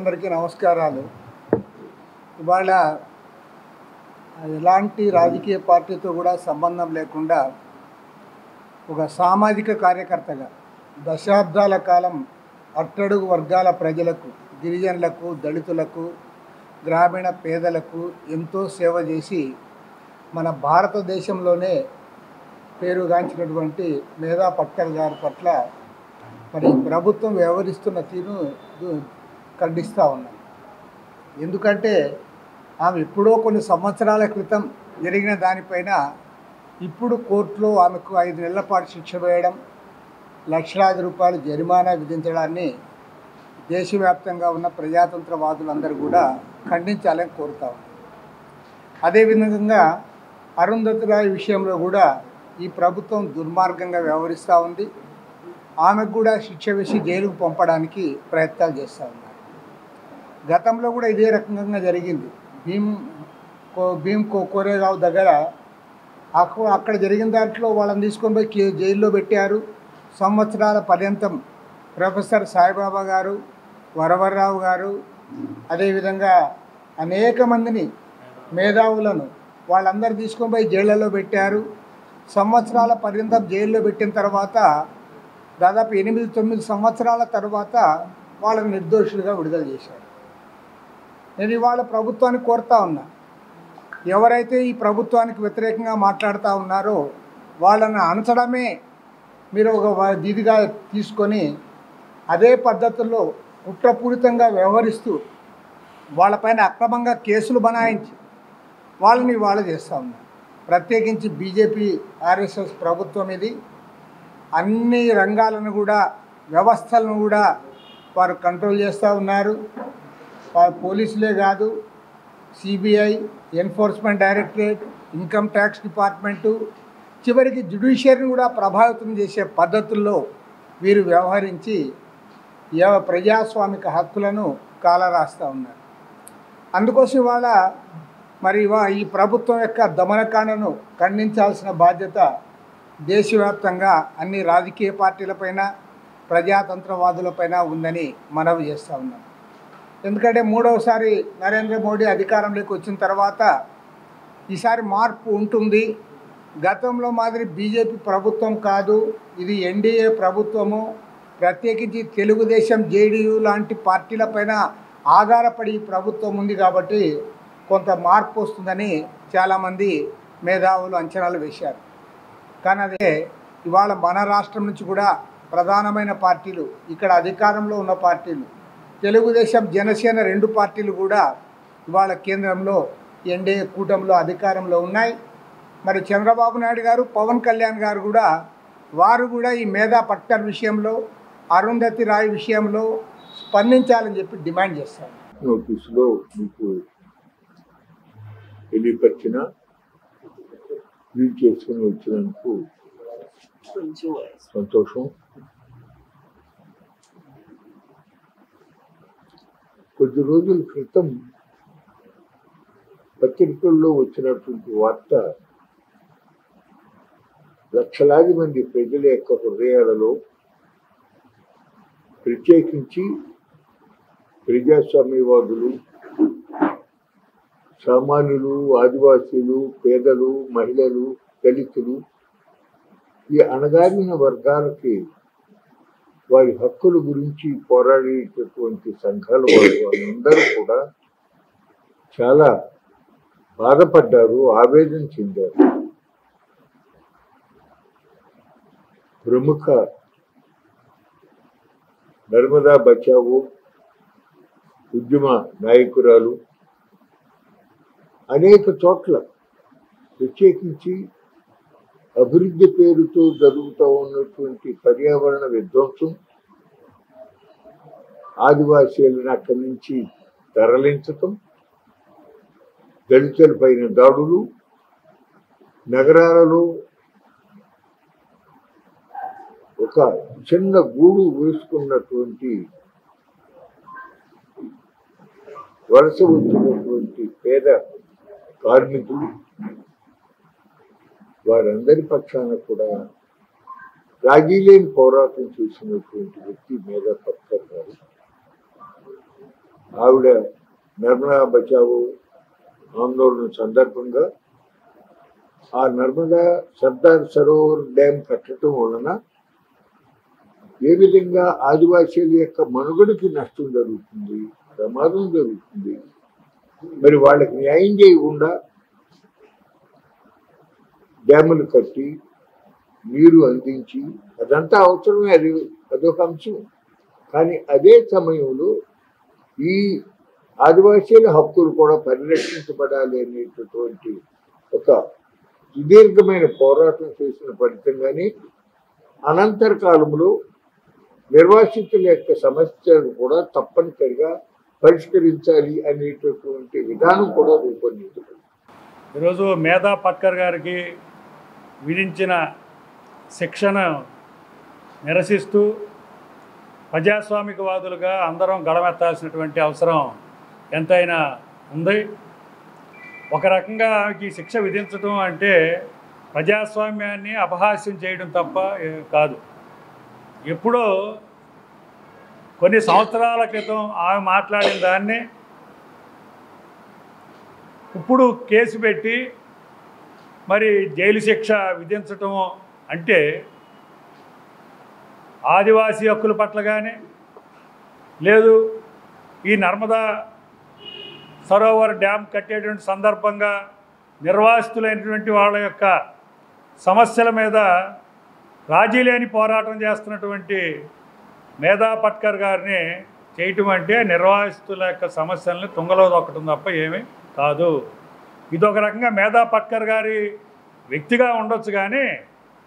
మిత్రులందరికీ నమస్కారాలు. ఇవాళ ఎలాంటి రాజకీయ పార్టీతో కూడా సంబంధం లేకుండా ఒక సామాజిక కార్యకర్తగా దశాబ్దాల కాలం అట్టడుగు వర్గాల ప్రజలకు, గిరిజనులకు, దళితులకు, గ్రామీణ పేదలకు ఎంతో సేవ చేసి మన భారతదేశంలోనే పేరుగాంచినటువంటి మేధా పట్కర్ గారి పట్ల మరి ప్రభుత్వం వ్యవహరిస్తున్న తీరు ఖండిస్తూ ఉన్నాం. ఎందుకంటే ఆమె ఎప్పుడో కొన్ని సంవత్సరాల క్రితం జరిగిన దానిపైన ఇప్పుడు కోర్టులో ఆమెకు 5 నెలల పాటు శిక్ష వేయడం, లక్షలాది రూపాయలు జరిమానా విధించడాన్ని దేశవ్యాప్తంగా ఉన్న ప్రజాతంత్రవాదులందరూ కూడా ఖండించాలని కోరుతా ఉన్నారు. అదేవిధంగా అరుంధతి రాయ్ విషయంలో కూడా ఈ ప్రభుత్వం దుర్మార్గంగా వ్యవహరిస్తూ ఉంది. ఆమెకు కూడా శిక్ష వేసి జైలుకు పంపడానికి ప్రయత్నాలు చేస్తూ ఉన్నారు. గతంలో కూడా ఇదే రకంగా జరిగింది. భీమ్ కోరేగావ్ దగ్గర అక్కడ జరిగిన దాంట్లో వాళ్ళని తీసుకొని పోయి జైల్లో పెట్టారు. సంవత్సరాల పర్యంతం ప్రొఫెసర్ సాయిబాబా గారు, వరవర్రావు గారు, అదేవిధంగా అనేక మందిని మేధావులను వాళ్ళందరూ తీసుకొని పోయి జైళ్ళలో పెట్టారు. సంవత్సరాల పర్యంతం జైల్లో పెట్టిన తర్వాత దాదాపు 8-9 సంవత్సరాల తర్వాత వాళ్ళని నిర్దోషులుగా విడుదల చేశారు. నేను ఇవాళ ప్రభుత్వాన్ని కోరుతా ఉన్నా, ఎవరైతే ఈ ప్రభుత్వానికి వ్యతిరేకంగా మాట్లాడుతూ ఉన్నారో వాళ్ళని అణచడమే మీరు ఒక విధిగా తీసుకొని అదే పద్ధతుల్లో కుట్రపూరితంగా వ్యవహరిస్తూ వాళ్ళపైన అక్రమంగా కేసులు బనాయించి వాళ్ళని ఇవాళ చేస్తూ ఉన్నారు. ప్రత్యేకించి బీజేపీ ఆర్ఎస్ఎస్ ప్రభుత్వం ఇది అన్ని రంగాలను కూడా, వ్యవస్థలను కూడా వారు కంట్రోల్ చేస్తూ ఉన్నారు. వారు పోలీసులే కాదు, CBI, enforcement directorate, income tax department, చివరికి జ్యుడిషియరీని కూడా ప్రభావితం చేసే పద్ధతుల్లో వీరు వ్యవహరించి ప్రజాస్వామిక హక్కులను కాలరాస్తూ ఉన్నారు. అందుకోసం ఇవాళ మరి ఈ ప్రభుత్వం యొక్క దమనకాండను ఖండించాల్సిన బాధ్యత దేశవ్యాప్తంగా అన్ని రాజకీయ పార్టీలపైన, ప్రజాతంత్రవాదులపైన ఉందని మనవి చేస్తూ ఉన్నాం. ఎందుకంటే మూడవసారి నరేంద్ర మోడీ అధికారంలోకి వచ్చిన తర్వాత ఈసారి మార్పు ఉంటుంది. గతంలో మాదిరి బీజేపీ ప్రభుత్వం కాదు, ఇది ఎన్డీఏ ప్రభుత్వము. ప్రత్యేకించి తెలుగుదేశం, జేడీయూ లాంటి పార్టీలపైన ఆధారపడి ఈ ప్రభుత్వం ఉంది కాబట్టి కొంత మార్పు వస్తుందని చాలామంది మేధావులు అంచనాలు వేశారు. కానీ అదే ఇవాళ మన రాష్ట్రం నుంచి కూడా ప్రధానమైన పార్టీలు, ఇక్కడ అధికారంలో ఉన్న పార్టీలు, తెలుగుదేశం, జనసేన 2 పార్టీలు కూడా ఇవాళ కేంద్రంలో ఎన్డీఏ కూటమిలో అధికారంలో ఉన్నాయి. మరి చంద్రబాబు నాయుడు గారు, పవన్ కళ్యాణ్ గారు కూడా వారు కూడా ఈ మేధా పట్కర్ విషయంలో, అరుంధతి రాయ్ విషయంలో స్పందించాలని చెప్పి డిమాండ్ చేస్తారు. నోటీసులో మీకు తెలియపరిచిన లీడ్ చేసుకుని వచ్చినందుకు సంతోషం. కొద్ది రోజుల క్రితం పత్రికల్లో వచ్చినటువంటి వార్త లక్షలాది మంది ప్రజల యొక్క హృదయాలలో, ప్రత్యేకించి ప్రజాస్వామ్యవాదులు, సామాన్యులు, ఆదివాసీలు, పేదలు, మహిళలు, దళితులు, ఈ అణగారిన వర్గాలకి వారి హక్కుల గురించి పోరాడేటటువంటి సంఘాల వాళ్ళందరూ కూడా చాలా బాధపడ్డారు, ఆవేదన చెందారు. ప్రముఖ నర్మదా బచావో ఉద్యమ నాయకురాలు అనేక చోట్ల, ప్రత్యేకించి అభివృద్ధి పేరుతో జరుగుతూ ఉన్నటువంటి పర్యావరణ విధ్వంసం, ఆదివాసీలను అక్కడి నుంచి తరలించటం, దళితులపైన దాడులు, నగరాలలో ఒక చిన్న గూడు వేసుకున్నటువంటి వలస వచ్చినటువంటి పేద కార్మికులు, వారందరి పక్షాన కూడా రాజీ లేని పోరాటం చేసినటువంటి వ్యక్తి మేధా పట్కర్ గారు. ఆవిడ నర్మదా బచావో ఆందోళన సందర్భంగా ఆ నర్మదా సర్దార్ సరోవర్ డ్యామ్ కట్టడం వలన ఏ విధంగా ఆదివాసీల యొక్క మనుగడకి నష్టం జరుగుతుంది, ప్రమాదం జరుగుతుంది, మరి వాళ్ళకి న్యాయం చేయకుండా డ్యాములు కట్టి నీరు అందించి అదంతా అవసరమే, అదొక అంశం. కానీ అదే సమయంలో ఈ ఆదివాసీల హక్కులు కూడా పరిరక్షించబడాలి అనేటటువంటి ఒక సుదీర్ఘమైన పోరాటం చేసిన ఫలితంగానే అనంతర కాలంలో నిర్వాసితుల యొక్క సమస్యలు కూడా తప్పనిసరిగా పరిష్కరించాలి అనేటటువంటి విధానం కూడా రూపొందించబడింది. ఈరోజు మేధా పట్కర్ గారికి విధించిన శిక్షను నిరసిస్తూ ప్రజాస్వామికవాదులుగా అందరం గళమెత్తాల్సినటువంటి అవసరం ఎంతైనా ఉంది. ఒక రకంగా ఈ శిక్ష విధించడం అంటే ప్రజాస్వామ్యాన్ని అపహాస్యం చేయడం తప్ప కాదు. ఎప్పుడో కొన్ని సంవత్సరాల క్రితం ఆమె మాట్లాడిన దాన్ని ఇప్పుడు కేసు పెట్టి మరి జైలు శిక్ష విధించటం అంటే ఆదివాసీ హక్కుల పట్ల కానీ లేదు ఈ నర్మదా సరోవర్ డ్యామ్ కట్టేటువంటి సందర్భంగా నిర్వాసితులైనటువంటి వాళ్ళ యొక్క సమస్యల మీద రాజీ లేని పోరాటం చేస్తున్నటువంటి మేధా పట్కర్ గారిని చేయటం అంటే నిర్వాసితుల యొక్క సమస్యల్ని తుంగలో దొక్కటం తప్ప ఏమీ కాదు. ఇదొక రకంగా మేధా పట్కర్ గారి వ్యక్తిగా ఉండొచ్చు, కానీ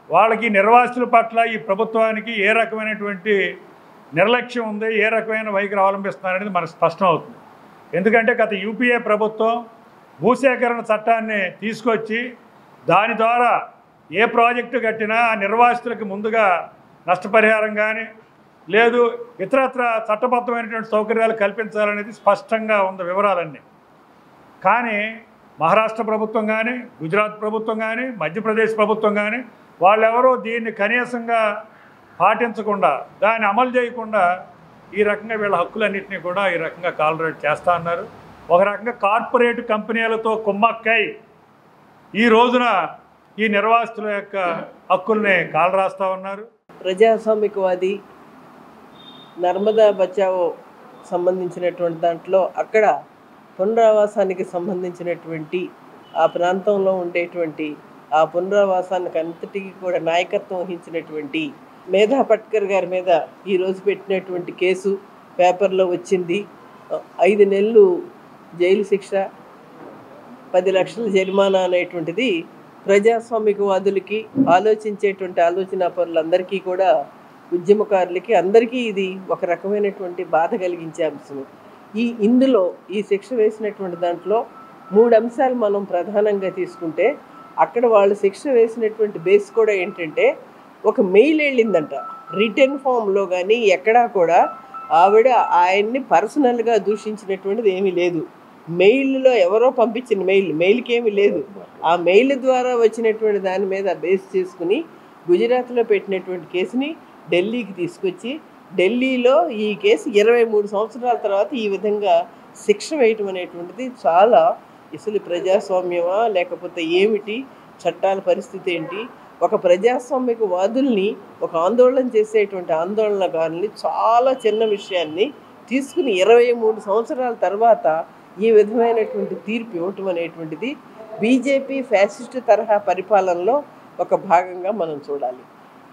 వాళ్ళకి నిర్వాసితుల పట్ల ఈ ప్రభుత్వానికి ఏ రకమైనటువంటి నిర్లక్ష్యం ఉంది, ఏ రకమైన వైఖరి అవలంబిస్తున్నారనేది మనకు స్పష్టం అవుతుంది. ఎందుకంటే గత యూపీఏ ప్రభుత్వం భూసేకరణ చట్టాన్ని తీసుకొచ్చి దాని ద్వారా ఏ ప్రాజెక్టు కట్టినా నిర్వాసితులకు ముందుగా నష్టపరిహారం కానీ లేదు ఇతరత్ర చట్టబద్ధమైనటువంటి సౌకర్యాలు కల్పించాలనేది స్పష్టంగా ఉంది వివరాలన్నీ. కానీ మహారాష్ట్ర ప్రభుత్వం కానీ గుజరాత్ ప్రభుత్వం కానీ మధ్యప్రదేశ్ ప్రభుత్వం కానీ వాళ్ళెవరూ దీన్ని కనీసంగా పాటించకుండా దాన్ని అమలు చేయకుండా ఈ రకంగా వీళ్ళ హక్కులన్నింటినీ కూడా ఈ రకంగా కాలరేట్ చేస్తూ ఉన్నారు. ఒక రకంగా కార్పొరేట్ కంపెనీలతో కుమ్మక్కై ఈ రోజున ఈ నిర్వాసితుల యొక్క హక్కుల్ని కాలరాస్తూ ఉన్నారు. ప్రజాస్వామికవాది నర్మదా బచావో సంబంధించినటువంటి దాంట్లో అక్కడ పునరావాసానికి సంబంధించినటువంటి ఆ ప్రాంతంలో ఉండేటువంటి ఆ పునరావాసానికి అంతటికి కూడా నాయకత్వం వహించినటువంటి మేధా పట్కర్ గారి మీద ఈరోజు పెట్టినటువంటి కేసు పేపర్లో వచ్చింది. 5 నెలలు జైలు శిక్ష, 10 లక్షల జరిమానా అనేటువంటిది ప్రజాస్వామికవాదులకి ఆలోచించేటువంటి ఆలోచన పరులందరికీ కూడా ఉద్యమకారులకి అందరికీ ఇది ఒక రకమైనటువంటి బాధ కలిగించే అంశం. ఇందులో ఈ శిక్ష వేసినటువంటి దాంట్లో 3 అంశాలు మనం ప్రధానంగా తీసుకుంటే అక్కడ వాళ్ళు శిక్ష వేసినటువంటి బేస్ కూడా ఏంటంటే ఒక మెయిల్ వెళ్ళిందంట. రిటర్న్ ఫామ్లో కానీ ఎక్కడా కూడా ఆవిడ ఆయన్ని పర్సనల్గా దూషించినటువంటిది ఏమీ లేదు. మెయిల్లో ఎవరో పంపించిన మెయిల్కి ఏమీ లేదు. ఆ మెయిల్ ద్వారా వచ్చినటువంటి దాని మీద బేస్ చేసుకుని గుజరాత్లో పెట్టినటువంటి కేసుని ఢిల్లీకి తీసుకొచ్చి ఢిల్లీలో ఈ కేసు 23 సంవత్సరాల తర్వాత ఈ విధంగా శిక్ష వేయటం అనేటువంటిది చాలా అసలు ప్రజాస్వామ్యమా లేకపోతే ఏమిటి, చట్టాల పరిస్థితి ఏంటి? ఒక ప్రజాస్వామికవాదుల్ని ఒక ఆందోళన చేసేటువంటి ఆందోళనకారుల్ని చాలా చిన్న విషయాన్ని తీసుకుని 23 సంవత్సరాల తర్వాత ఈ విధమైనటువంటి తీర్పు ఇవ్వటం అనేటువంటిది బీజేపీ ఫ్యాసిస్ట్ తరహా పరిపాలనలో ఒక భాగంగా మనం చూడాలి.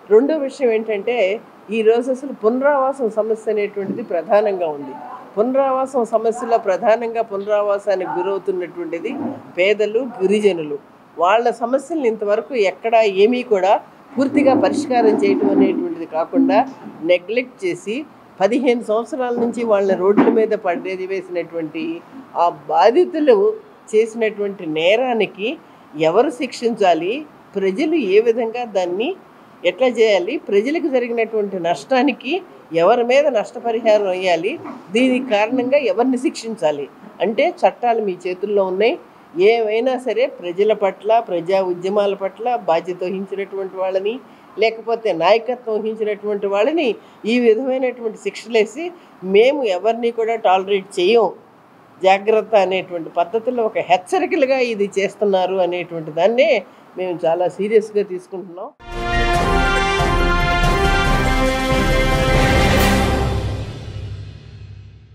రెండో విషయం ఏంటంటే ఈరోజు అసలు పునరావాసం సమస్య అనేటువంటిది ప్రధానంగా ఉంది. పునరావాసం సమస్యలో ప్రధానంగా పునరావాసానికి గురవుతున్నటువంటిది పేదలు, గిరిజనులు. వాళ్ళ సమస్యలను ఇంతవరకు ఎక్కడా ఏమీ కూడా పూర్తిగా పరిష్కారం చేయటం అనేటువంటిది కాకుండా నెగ్లెక్ట్ చేసి 15 సంవత్సరాల నుంచి వాళ్ళ రోడ్ల మీద పడేది వేసినటువంటి ఆ బాధితులు చేసినటువంటి నేరానికి ఎవరు శిక్షించాలి, ప్రజలు ఏ విధంగా దాన్ని ఎట్లా చేయాలి, ప్రజలకు జరిగినటువంటి నష్టానికి ఎవరి మీద నష్టపరిహారం వేయాలి, దీనికి కారణంగా ఎవరిని శిక్షించాలి అంటే చట్టాలు మీ చేతుల్లో ఉన్నాయి. ఏమైనా సరే ప్రజల పట్ల, ప్రజా ఉద్యమాల పట్ల బాధ్యత వహించినటువంటి వాళ్ళని, లేకపోతే నాయకత్వం వహించినటువంటి వాళ్ళని ఈ విధమైనటువంటి శిక్షలేసి మేము ఎవరిని కూడా టాలరేట్ చేయం, జాగ్రత్త అనేటువంటి పద్ధతిలో ఒక హెచ్చరికలుగా ఇది చేస్తున్నారు అనేటువంటి దాన్నే మేము చాలా సీరియస్గా తీసుకుంటున్నాం.